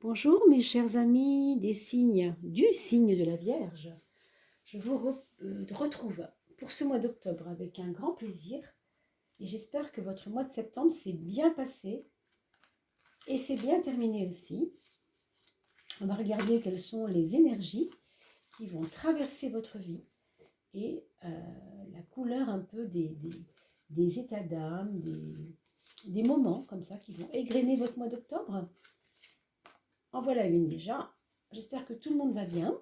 Bonjour mes chers amis des signes, du signe de la Vierge. Je vous retrouve pour ce mois d'octobre avec un grand plaisir et j'espère que votre mois de septembre s'est bien passé et s'est bien terminé aussi. On va regarder quelles sont les énergies qui vont traverser votre vie et la couleur un peu des états d'âme, des moments comme ça qui vont égrener votre mois d'octobre. En voilà une déjà. J'espère que tout le monde va bien.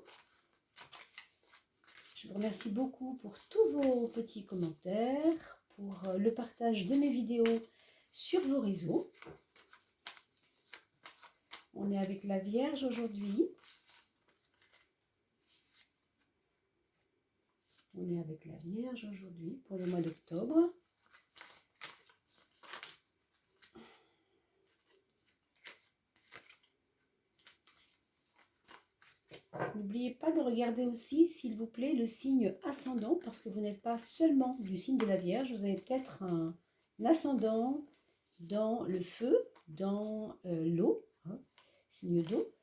Je vous remercie beaucoup pour tous vos petits commentaires, pour le partage de mes vidéos sur vos réseaux. On est avec la Vierge aujourd'hui. On est avec la Vierge aujourd'hui pour le mois d'octobre. N'oubliez pas de regarder aussi, s'il vous plaît, le signe ascendant, parce que vous n'êtes pas seulement du signe de la Vierge, vous avez peut-être un ascendant dans le feu, dans l'eau, signe d'eau.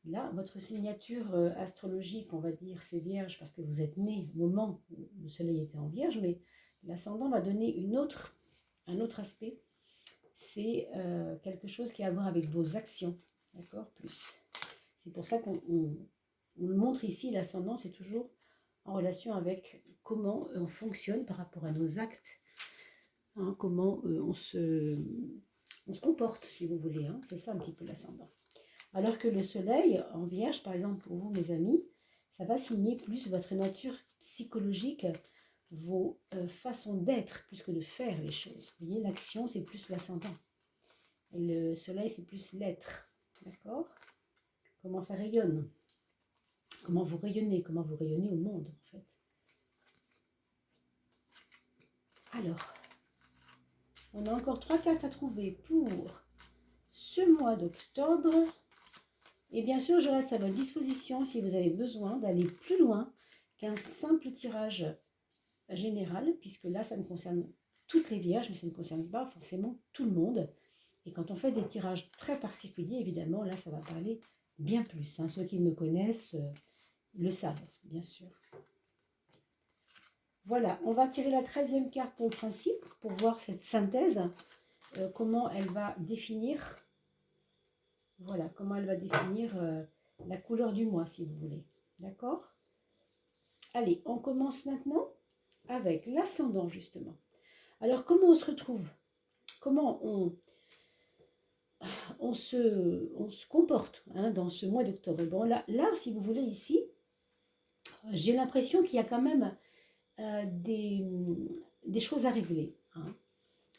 Là, votre signature astrologique, on va dire, c'est Vierge, parce que vous êtes né au moment où le soleil était en Vierge, mais l'ascendant va donner un autre aspect. C'est quelque chose qui a à voir avec vos actions, d'accord, plus. C'est pour ça qu'on montre ici l'ascendant, c'est toujours en relation avec comment on fonctionne par rapport à nos actes, hein, comment on se comporte, si vous voulez, hein, c'est ça un petit peu l'ascendant. Alors que le soleil en Vierge, par exemple pour vous mes amis, ça va signer plus votre nature psychologique, vos façons d'être plus que de faire les choses. Vous voyez, l'action c'est plus l'ascendant. Et le soleil c'est plus l'être, d'accord? Comment ça rayonne? Comment vous rayonnez au monde en fait. Alors, on a encore 3 cartes à trouver pour ce mois d'octobre. Et bien sûr, je reste à votre disposition si vous avez besoin d'aller plus loin qu'un simple tirage général, puisque là, ça ne concerne toutes les vierges, mais ça ne concerne pas forcément tout le monde. Et quand on fait des tirages très particuliers, évidemment, là, ça va parler bien plus. Hein. Ceux qui me connaissent le savent, bien sûr. Voilà, on va tirer la 13e carte pour le principe, pour voir cette synthèse, comment elle va définir, voilà, comment elle va définir la couleur du mois, si vous voulez. D'accord? Allez, on commence maintenant avec l'ascendant, justement. Alors, comment on se retrouve? Comment on se comporte hein, dans ce mois d'octobre? Bon, là, si vous voulez, ici, j'ai l'impression qu'il y a quand même des choses à régler. Hein.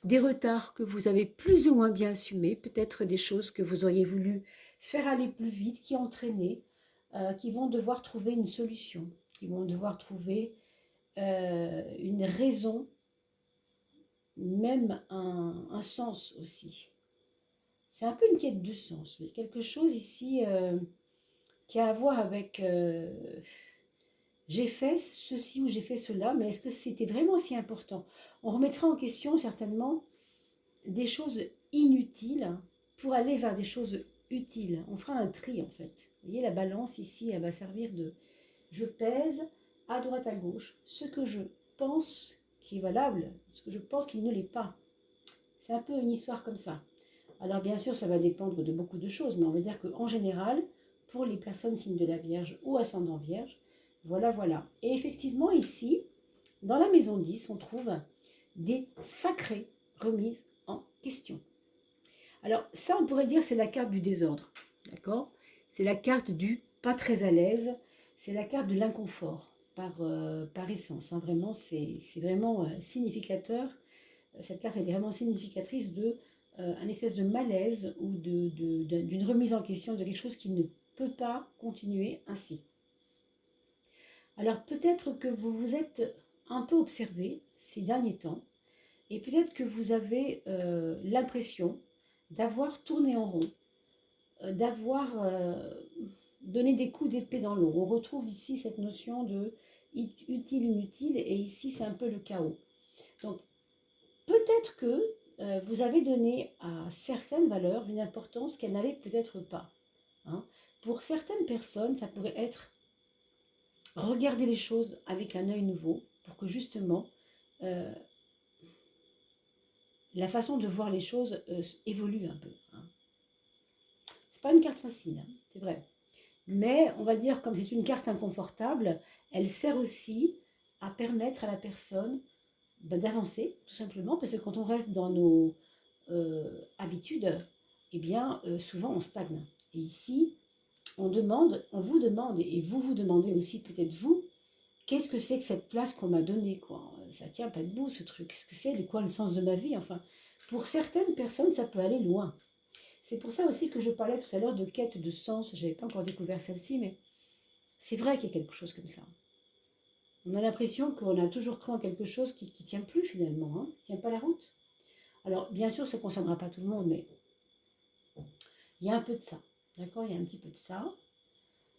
Des retards que vous avez plus ou moins bien assumés, peut-être des choses que vous auriez voulu faire aller plus vite, qui entraînaient, qui vont devoir trouver une solution, qui vont devoir trouver une raison, même un sens aussi. C'est un peu une quête de sens, mais quelque chose ici qui a à voir avec j'ai fait ceci ou j'ai fait cela, mais est-ce que c'était vraiment si important? On remettra en question certainement des choses inutiles pour aller vers des choses utiles. On fera un tri en fait. Vous voyez, la balance ici, elle va servir de... Je pèse à droite à gauche ce que je pense qui est valable, ce que je pense qu'il ne l'est pas. C'est un peu une histoire comme ça. Alors bien sûr, ça va dépendre de beaucoup de choses, mais on va dire qu'en général, pour les personnes signes de la Vierge ou ascendant Vierge, voilà, voilà. Et effectivement, ici, dans la maison 10, on trouve des sacrées remises en question. Alors ça, on pourrait dire c'est la carte du désordre, d'accord? C'est la carte du pas très à l'aise, c'est la carte de l'inconfort par essence. Hein, vraiment, c'est vraiment significateur. Cette carte est vraiment significatrice de un espèce de malaise ou d'une remise en question de quelque chose qui ne peut pas continuer ainsi. Alors peut-être que vous vous êtes un peu observé ces derniers temps et peut-être que vous avez l'impression d'avoir tourné en rond, d'avoir donné des coups d'épée dans l'eau. On retrouve ici cette notion de utile-inutile et ici c'est un peu le chaos. Donc peut-être que vous avez donné à certaines valeurs une importance qu'elles n'avaient peut-être pas. hein. Pour certaines personnes, ça pourrait être regarder les choses avec un œil nouveau pour que justement euh, la façon de voir les choses évolue un peu, hein. C'est pas une carte facile, hein, c'est vrai. Mais on va dire, comme c'est une carte inconfortable, elle sert aussi à permettre à la personne d'avancer, tout simplement, parce que quand on reste dans nos habitudes, eh bien, souvent on stagne. Et ici, on vous demande, et vous vous demandez aussi peut-être vous, qu'est-ce que c'est que cette place qu'on m'a donnée, quoi? Ça tient pas debout, ce truc. Qu'est-ce que c'est? Quoi le sens de ma vie? Enfin, pour certaines personnes, ça peut aller loin. C'est pour ça aussi que je parlais tout à l'heure de quête de sens. Je n'avais pas encore découvert celle-ci, mais c'est vrai qu'il y a quelque chose comme ça. On a l'impression qu'on a toujours cru en quelque chose qui ne tient plus finalement, hein, qui ne tient pas la route. Alors, bien sûr, ça ne concernera pas tout le monde, mais il y a un peu de ça. D'accord? Il y a un petit peu de ça.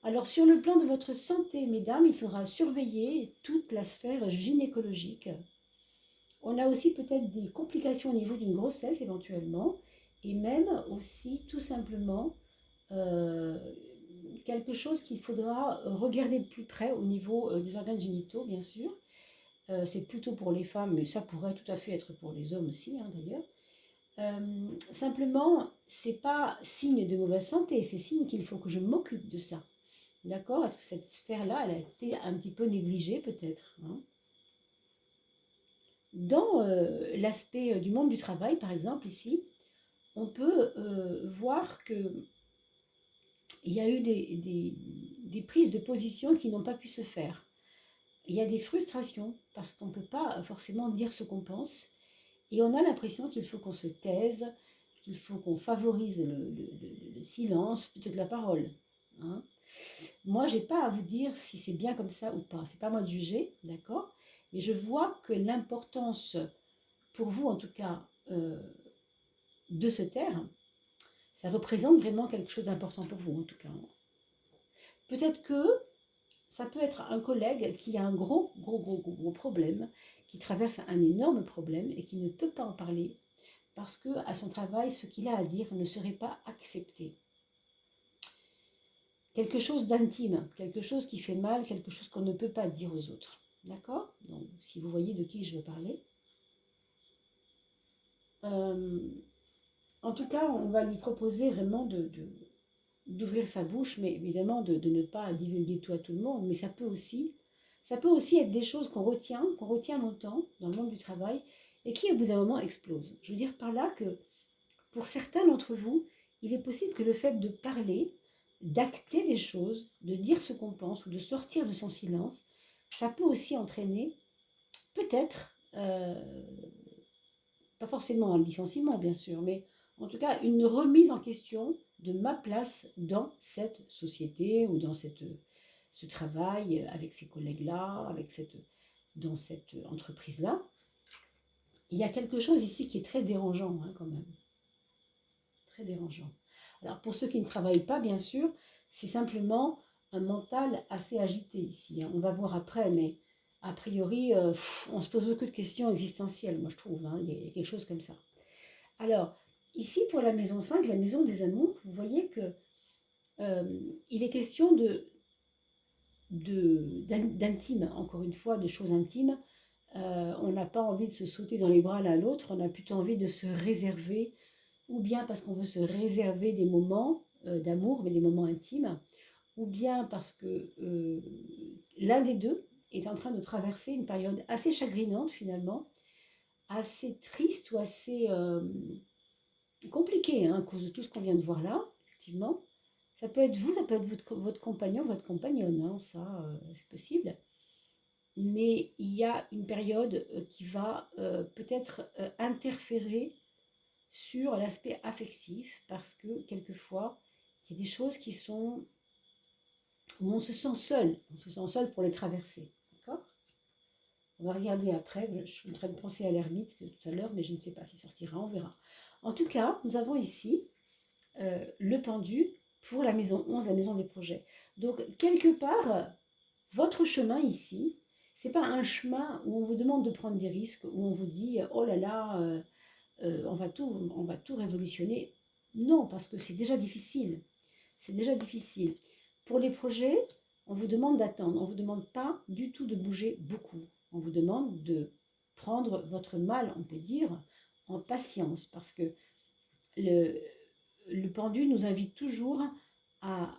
Alors, sur le plan de votre santé, mesdames, il faudra surveiller toute la sphère gynécologique. On a aussi peut-être des complications au niveau d'une grossesse éventuellement, et même aussi tout simplement euh, quelque chose qu'il faudra regarder de plus près au niveau des organes génitaux, bien sûr. C'est plutôt pour les femmes, mais ça pourrait tout à fait être pour les hommes aussi, hein, d'ailleurs. Simplement, c'est pas signe de mauvaise santé, c'est signe qu'il faut que je m'occupe de ça. D'accord? Parce que cette sphère-là, elle a été un petit peu négligée peut-être, hein. Dans l'aspect du monde du travail, par exemple, ici, on peut voir qu'il y a eu des prises de position qui n'ont pas pu se faire. Il y a des frustrations parce qu'on ne peut pas forcément dire ce qu'on pense et on a l'impression qu'il faut qu'on se taise, qu'il faut qu'on favorise le silence plutôt que la parole, hein. Moi, je n'ai pas à vous dire si c'est bien comme ça ou pas. C'est pas à moi de juger, d'accord? Mais je vois que l'importance, pour vous en tout cas, de se taire, ça représente vraiment quelque chose d'important pour vous en tout cas. Peut-être que ça peut être un collègue qui a un gros problème, qui traverse un énorme problème et qui ne peut pas en parler parce que à son travail, ce qu'il a à dire ne serait pas accepté. Quelque chose d'intime, quelque chose qui fait mal, quelque chose qu'on ne peut pas dire aux autres. D'accord? Donc, si vous voyez de qui je veux parler. En tout cas, on va lui proposer vraiment d'ouvrir sa bouche, mais évidemment de ne pas divulguer tout à tout le monde. Mais ça peut aussi être des choses qu'on retient longtemps dans le monde du travail et qui, au bout d'un moment, explosent. Je veux dire par là que pour certains d'entre vous, il est possible que le fait de parler, d'acter des choses, de dire ce qu'on pense ou de sortir de son silence, ça peut aussi entraîner peut-être, pas forcément un licenciement bien sûr, mais en tout cas une remise en question de ma place dans cette société ou dans ce travail avec ces collègues-là, dans cette entreprise-là. Il y a quelque chose ici qui est très dérangeant, hein, quand même. Très dérangeant. Alors pour ceux qui ne travaillent pas, bien sûr, c'est simplement un mental assez agité ici, hein. On va voir après, mais a priori, on se pose beaucoup de questions existentielles, moi je trouve, hein. Il y a quelque chose comme ça. Alors, ici pour la maison 5, la maison des amours, vous voyez que il est question d'intime, encore une fois, de choses intimes. On n'a pas envie de se sauter dans les bras l'un l'autre, on a plutôt envie de se réserver, ou bien parce qu'on veut se réserver des moments d'amour, mais des moments intimes, ou bien parce que l'un des deux est en train de traverser une période assez chagrinante finalement, assez triste ou assez compliquée, hein, à cause de tout ce qu'on vient de voir là, effectivement. Ça peut être vous, ça peut être votre compagnon, votre compagnonne, hein, ça c'est possible. Mais il y a une période qui va peut-être interférer sur l'aspect affectif parce que quelquefois, il y a des choses qui sont où on se sent seul pour les traverser. D'accord? On va regarder après, je suis en train de penser à l'ermite tout à l'heure, mais je ne sais pas s'il sortira, on verra. En tout cas, nous avons ici le pendu pour la maison 11, la maison des projets. Donc, quelque part, votre chemin ici, c'est pas un chemin où on vous demande de prendre des risques, où on vous dit oh là là, on va tout révolutionner. Non, parce que c'est déjà difficile. c'est déjà difficile. Pour les projets, on vous demande d'attendre. On ne vous demande pas du tout de bouger beaucoup. On vous demande de prendre votre mal, on peut dire, en patience. Parce que le pendule nous invite toujours à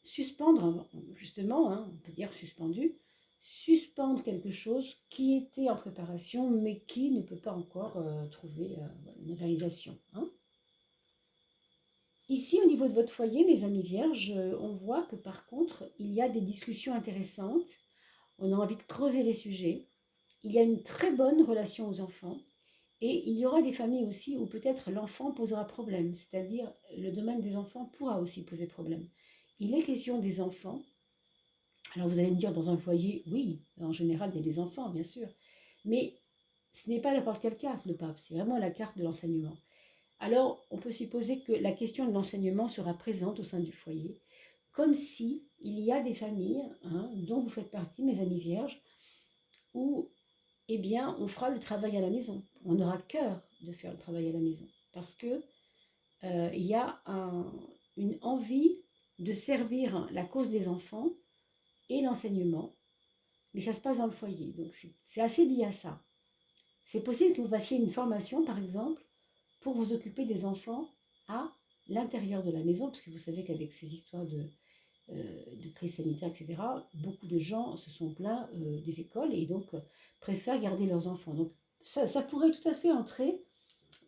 suspendre, justement, hein, on peut dire suspendu, suspendre quelque chose qui était en préparation, mais qui ne peut pas encore trouver une réalisation. Hein. Ici, au niveau de votre foyer, mes amis vierges, on voit que par contre, il y a des discussions intéressantes. On a envie de creuser les sujets. Il y a une très bonne relation aux enfants. Et il y aura des familles aussi où peut-être l'enfant posera problème. C'est-à-dire, le domaine des enfants pourra aussi poser problème. Il est question des enfants. Alors vous allez me dire, dans un foyer, oui, en général, il y a des enfants, bien sûr. Mais ce n'est pas n'importe quelle carte, le pape. C'est vraiment la carte de l'enseignement. Alors, on peut supposer que la question de l'enseignement sera présente au sein du foyer, comme si il y a des familles, hein, dont vous faites partie, mes amis vierges, où, eh bien, on fera le travail à la maison. On aura cœur de faire le travail à la maison, parce que il y a une envie de servir la cause des enfants et l'enseignement, mais ça se passe dans le foyer, donc c'est assez lié à ça. C'est possible que vous fassiez une formation, par exemple, pour vous occuper des enfants à l'intérieur de la maison, parce que vous savez qu'avec ces histoires de crise sanitaire, etc., beaucoup de gens se sont plaints des écoles et donc préfèrent garder leurs enfants. Donc ça pourrait tout à fait entrer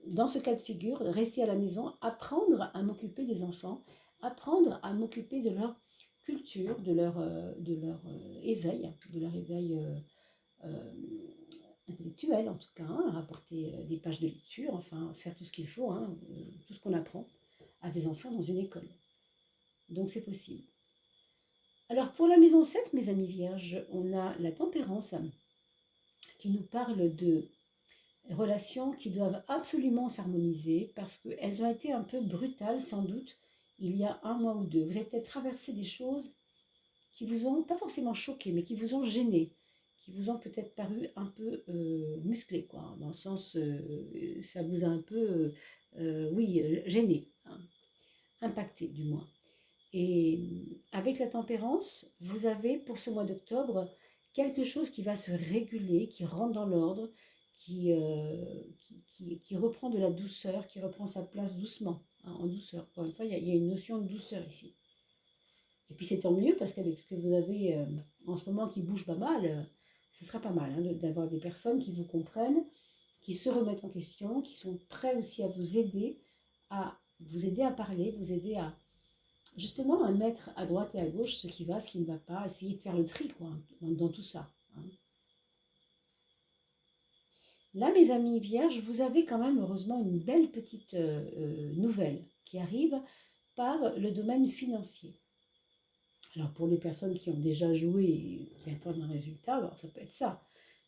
dans ce cas de figure, rester à la maison, apprendre à m'occuper des enfants, apprendre à m'occuper de leur culture, éveil, de leur éveil intellectuel en tout cas, hein, rapporter des pages de lecture, enfin faire tout ce qu'il faut, hein, tout ce qu'on apprend à des enfants dans une école. Donc c'est possible. Alors pour la maison 7, mes amis vierges, on a la tempérance qui nous parle de relations qui doivent absolument s'harmoniser parce qu'elles ont été un peu brutales sans doute il y a un mois ou deux. Vous avez peut-être traversé des choses qui vous ont pas forcément choqué, mais qui vous ont gêné, qui vous ont peut-être paru un peu musclé, quoi, dans le sens, ça vous a un peu, gêné, hein, impacté du moins. Et avec la tempérance, vous avez pour ce mois d'octobre quelque chose qui va se réguler, qui rentre dans l'ordre, qui reprend de la douceur, qui reprend sa place doucement, hein, en douceur. Encore une fois, il y a une notion de douceur ici. Et puis c'est tant mieux parce qu'avec ce que vous avez en ce moment qui bouge pas mal, ce sera pas mal, hein, d'avoir des personnes qui vous comprennent, qui se remettent en question, qui sont prêts aussi à vous aider à parler, vous aider à justement à mettre à droite et à gauche ce qui va, ce qui ne va pas, essayer de faire le tri quoi, dans tout ça. Hein. Là, mes amis vierges, vous avez quand même heureusement une belle petite nouvelle qui arrive par le domaine financier. Alors pour les personnes qui ont déjà joué et qui attendent un résultat, alors ça peut être ça.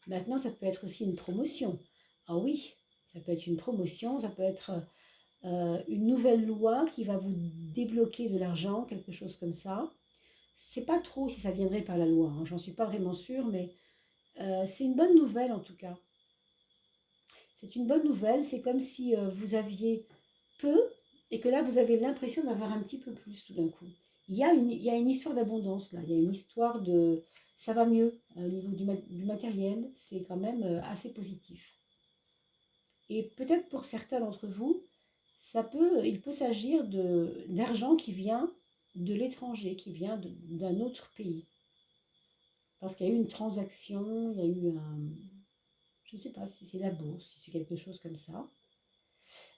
Maintenant, ça peut être aussi une promotion. Ah oui, ça peut être une promotion, ça peut être une nouvelle loi qui va vous débloquer de l'argent, quelque chose comme ça. C'est pas trop si ça viendrait par la loi, hein, j'en suis pas vraiment sûre, mais c'est une bonne nouvelle en tout cas. C'est une bonne nouvelle, c'est comme si vous aviez peu et que là vous avez l'impression d'avoir un petit peu plus tout d'un coup. Il y a une histoire d'abondance là, il y a une histoire de ça va mieux au niveau du matériel, c'est quand même assez positif. Et peut-être pour certains d'entre vous, il peut s'agir d'argent qui vient de l'étranger, qui vient d'un autre pays. Parce qu'il y a eu une transaction, il y a eu je ne sais pas si c'est la bourse, si c'est quelque chose comme ça.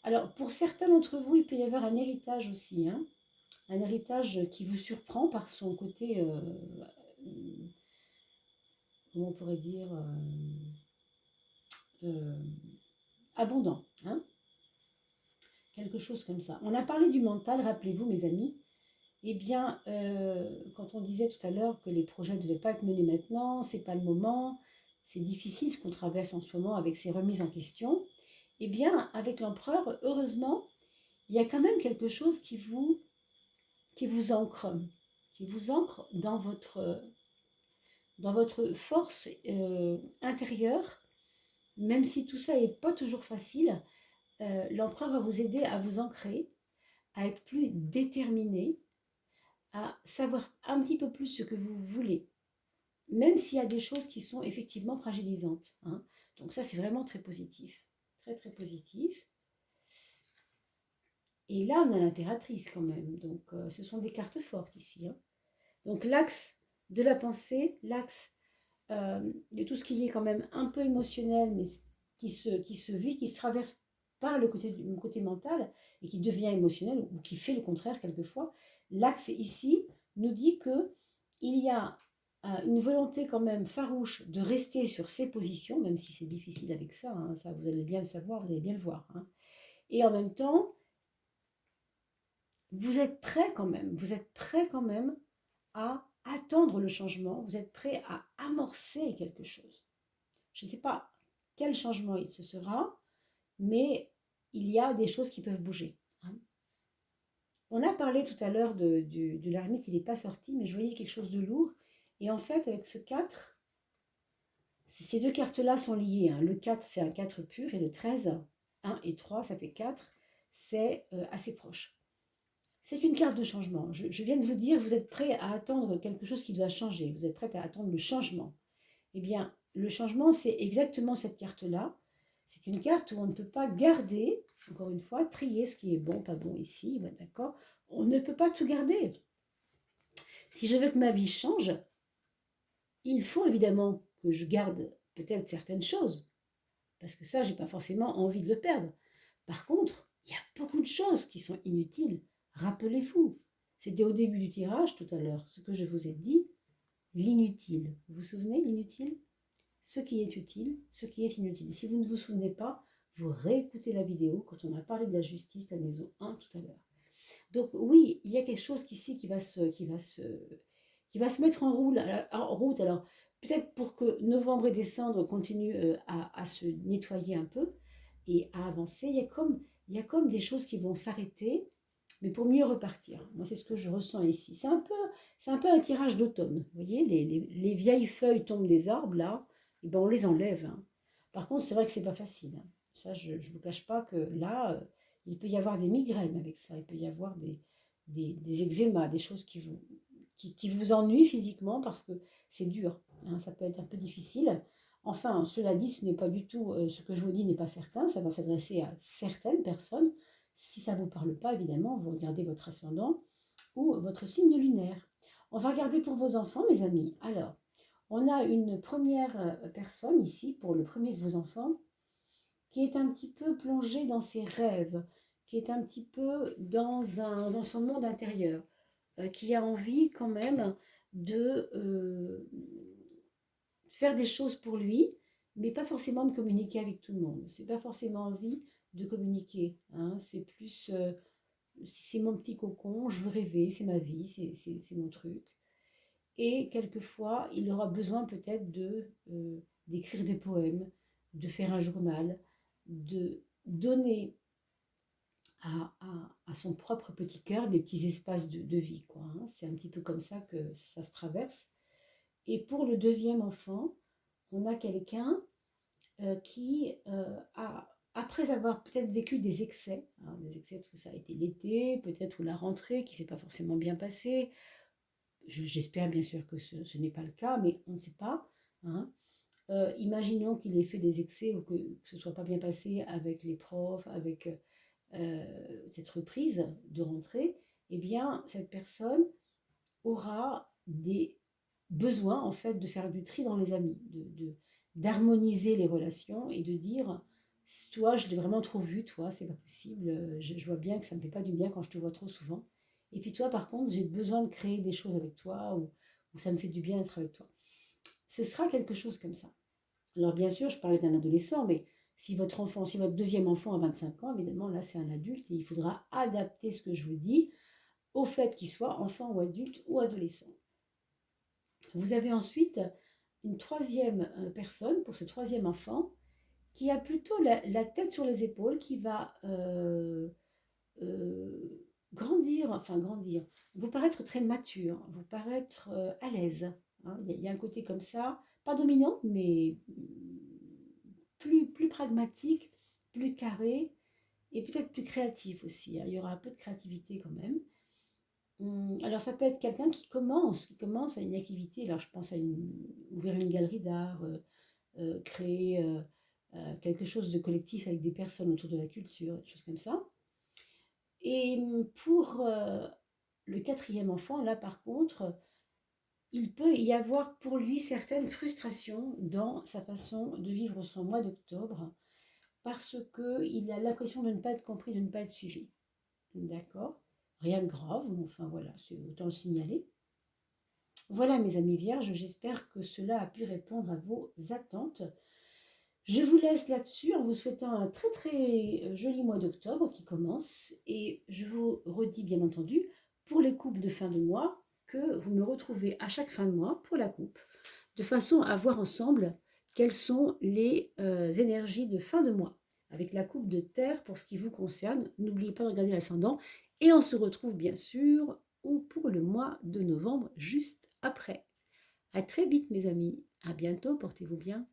Alors, pour certains d'entre vous, il peut y avoir un héritage aussi, hein, un héritage qui vous surprend par son côté, comment on pourrait dire, abondant, hein, quelque chose comme ça. On a parlé du mental, rappelez-vous mes amis, eh bien, quand on disait tout à l'heure que les projets ne devaient pas être menés maintenant, c'est pas le moment, c'est difficile ce qu'on traverse en ce moment avec ces remises en question, eh bien, avec l'empereur, heureusement, il y a quand même quelque chose qui vous ancre dans votre force intérieure, même si tout ça n'est pas toujours facile, l'empereur va vous aider à vous ancrer, à être plus déterminé, à savoir un petit peu plus ce que vous voulez, même s'il y a des choses qui sont effectivement fragilisantes. Hein. Donc ça, c'est vraiment très positif. Très, très positif. Et là, on a l'impératrice quand même. Donc, ce sont des cartes fortes ici. Hein. Donc, l'axe de la pensée, l'axe de tout ce qui est quand même un peu émotionnel, mais qui se vit, qui se traverse par le côté mental et qui devient émotionnel ou qui fait le contraire quelquefois. L'axe ici nous dit que il y a une volonté quand même farouche de rester sur ses positions, même si c'est difficile avec ça, hein, ça vous allez bien le savoir, vous allez bien le voir. Hein. Et en même temps, vous êtes prêt quand même à attendre le changement, vous êtes prêt à amorcer quelque chose. Je ne sais pas quel changement ce sera, mais il y a des choses qui peuvent bouger. Hein. On a parlé tout à l'heure de l'ermite, il n'est pas sorti, mais je voyais quelque chose de lourd. Et en fait, avec ce 4, ces deux cartes-là sont liées. Hein. Le 4, c'est un 4 pur, et le 13, 1 et 3, ça fait 4, c'est assez proche. C'est une carte de changement. Je viens de vous dire, vous êtes prêt à attendre quelque chose qui doit changer. Vous êtes prêt à attendre le changement. Eh bien, le changement, c'est exactement cette carte-là. C'est une carte où on ne peut pas garder, encore une fois, trier ce qui est bon, pas bon ici, ben d'accord. On ne peut pas tout garder. Si je veux que ma vie change, il faut évidemment que je garde peut-être certaines choses, parce que ça, je n'ai pas forcément envie de le perdre. Par contre, il y a beaucoup de choses qui sont inutiles. Rappelez-vous, c'était au début du tirage tout à l'heure, ce que je vous ai dit, l'inutile. Vous vous souvenez, l'inutile? Ce qui est utile, ce qui est inutile. Si vous ne vous souvenez pas, vous réécoutez la vidéo quand on a parlé de la justice, la maison 1 tout à l'heure. Donc oui, il y a quelque chose ici qui va se mettre en route. Alors peut-être pour que novembre et décembre continuent à se nettoyer un peu et à avancer, il y a comme des choses qui vont s'arrêter, mais pour mieux repartir. Moi, c'est ce que je ressens ici. C'est un peu un tirage d'automne. Vous voyez, les vieilles feuilles tombent des arbres, là, et ben on les enlève. Hein. Par contre, c'est vrai que c'est pas facile. Hein. Ça, je ne vous cache pas que là, il peut y avoir des migraines avec ça. Il peut y avoir des eczémas, des choses qui vous ennuient physiquement parce que c'est dur. Hein. Ça peut être un peu difficile. Enfin, cela dit, ce n'est pas du tout, ce que je vous dis n'est pas certain. Ça va s'adresser à certaines personnes. Si ça ne vous parle pas, évidemment, vous regardez votre ascendant ou votre signe lunaire. On va regarder pour vos enfants, mes amis. Alors, on a une première personne ici, pour le premier de vos enfants, qui est un petit peu plongé dans ses rêves, qui est un petit peu dans son monde intérieur, qui a envie quand même de faire des choses pour lui, mais pas forcément de communiquer avec tout le monde. C'est pas forcément envie de communiquer. Hein. C'est plus, c'est mon petit cocon, je veux rêver, c'est ma vie, c'est mon truc. Et quelquefois, il aura besoin peut-être d'écrire des poèmes, de faire un journal, de donner à son propre petit cœur des petits espaces de vie. Quoi, hein. C'est un petit peu comme ça que ça se traverse. Et pour le deuxième enfant, on a quelqu'un qui après avoir peut-être vécu des excès, hein, des excès parce que ça a été l'été, peut-être ou la rentrée qui ne s'est pas forcément bien passée, j'espère bien sûr que ce n'est pas le cas, mais on ne sait pas. Hein. Imaginons qu'il ait fait des excès ou que ce ne soit pas bien passé avec les profs, avec cette reprise de rentrée, eh bien, cette personne aura des besoins, en fait, de faire du tri dans les amis, d'harmoniser les relations et de dire, toi, je l'ai vraiment trop vu, toi, c'est pas possible, je vois bien que ça me fait pas du bien quand je te vois trop souvent. Et puis toi, par contre, j'ai besoin de créer des choses avec toi ou ça me fait du bien d'être avec toi. Ce sera quelque chose comme ça. Alors bien sûr, je parlais d'un adolescent, mais si votre deuxième enfant a 25 ans, évidemment, là c'est un adulte et il faudra adapter ce que je vous dis au fait qu'il soit enfant ou adulte ou adolescent. Vous avez ensuite une troisième personne pour ce troisième enfant qui a plutôt la tête sur les épaules, qui va grandir, vous paraître très mature, vous paraître à l'aise. Hein. Il y a un côté comme ça, pas dominant, mais plus pragmatique, plus carré, et peut-être plus créatif aussi, hein. Il y aura un peu de créativité quand même. Alors ça peut être quelqu'un qui commence à une activité. Alors je pense à ouvrir une galerie d'art, créer quelque chose de collectif avec des personnes autour de la culture, des choses comme ça. Et pour le quatrième enfant, là par contre, il peut y avoir pour lui certaines frustrations dans sa façon de vivre son mois d'octobre parce qu'il a l'impression de ne pas être compris, de ne pas être suivi. D'accord? Rien de grave, mais enfin voilà, c'est autant le signaler. Voilà mes amis vierges, j'espère que cela a pu répondre à vos attentes. Je vous laisse là-dessus en vous souhaitant un très très joli mois d'octobre qui commence et je vous redis bien entendu pour les coupes de fin de mois que vous me retrouvez à chaque fin de mois pour la coupe de façon à voir ensemble quelles sont les énergies de fin de mois avec la coupe de terre pour ce qui vous concerne. N'oubliez pas de regarder l'ascendant et on se retrouve bien sûr pour le mois de novembre juste après. À très vite mes amis, à bientôt, portez-vous bien.